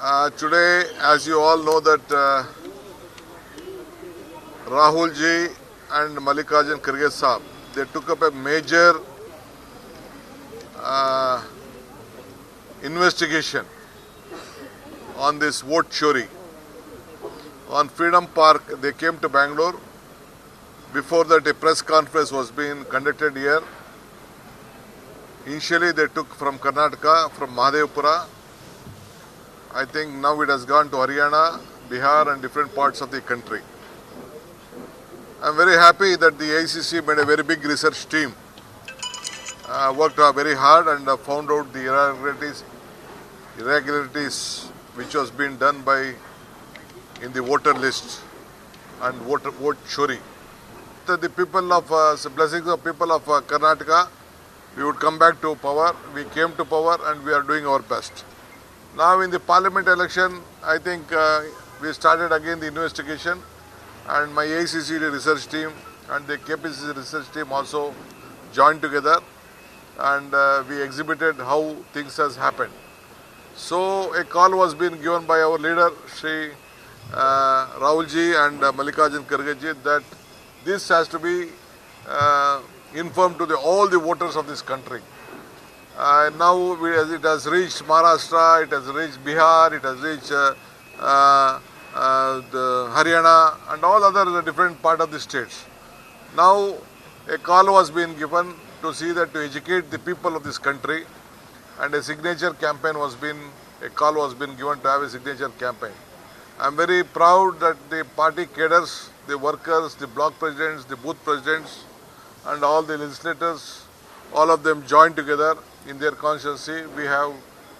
Today, as you all know, that Rahul ji and Mallikarjun Kharge Saab, they took up a major investigation on this vote chori. On Freedom Park, they came to Bangalore. Before that, a press conference was being conducted here. Initially, they took from Karnataka, from Mahadevpura. I think now it has gone to Haryana, Bihar and different parts of the country. I am very happy that the AICC made a very big research team, worked very hard and found out the irregularities which was being done in the voter list and vote chori. The people of blessings of people of Karnataka, we would come back to power. We came to power and we are doing our best. Now in the parliament election, I think we started again the investigation, and my AICC research team and the KPCC research team also joined together, and we exhibited how things has happened. So a call was being given by our leader, Shri Rahul ji and Mallikarjun Kharge ji, that this has to be informed to all the voters of this country. Now it has reached Maharashtra, it has reached Bihar, it has reached Haryana and all other different part of the states. Now a call was being given to see that to educate the people of this country, and a signature campaign was given to have a signature campaign. I am very proud that the party cadres, the workers, the block presidents, the booth presidents and all the legislators, all of them joined together in their constituency. We have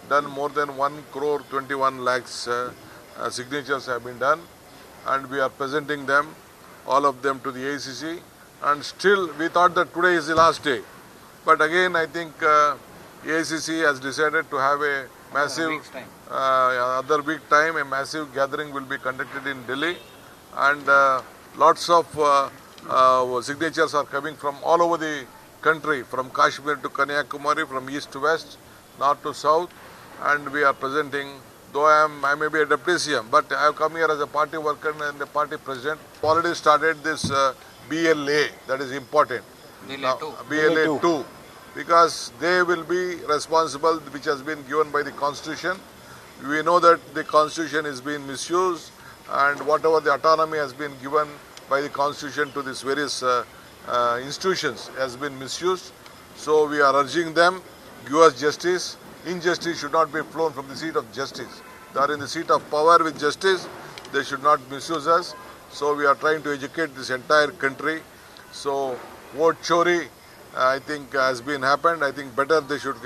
done more than 1,21 lakhs signatures have been done, and we are presenting them, all of them, to the AICC. And still we thought that today is the last day, but again I think AICC has decided to have a massive other week time, a massive gathering will be conducted in Delhi, and lots of signatures are coming from all over the country, from Kashmir to Kanyakumari, from east to west, north to south, and we are presenting. Though I may be a deputy CM, but I have come here as a party worker and a party president. Already started this BLA, that is important. BLA 2, because they will be responsible, which has been given by the Constitution. We know that the Constitution is being misused, and whatever the autonomy has been given by the Constitution to these various institutions has been misused. So we are urging them, give us justice. Injustice should not be flown from the seat of justice. They are in the seat of power with justice. They should not misuse us. So we are trying to educate this entire country. So vote chori, I think, has been happened. I think better they should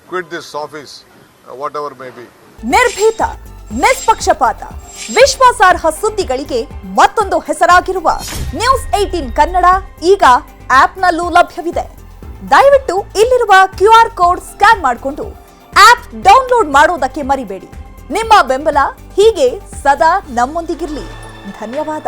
quit this office, whatever may be. ನಿರ್ಭೀತ, ನಿಷ್ಪಕ್ಷಪಾತ, ವಿಶ್ವಾಸಾರ್ಹ ಸುದ್ದಿಗಳಿಗೆ ಮತ್ತೊಂದು ಹೆಸರಾಗಿರುವ news 18 Kannada ಈಗ ಆಪ್ನಲ್ಲೂ ಲಭ್ಯವಿದೆ. ದಯವಿಟ್ಟು ಇಲ್ಲಿರುವ QR code scan ಮಾಡಿಕೊಂಡು app download ಮಾಡೋದಕ್ಕೆ ಮರಿಬೇಡಿ. ನಿಮ್ಮ ಬೆಂಬಲ ಹೀಗೆ ಸದಾ ನಮ್ಮೊಂದಿಗಿರಲಿ. ಧನ್ಯವಾದ.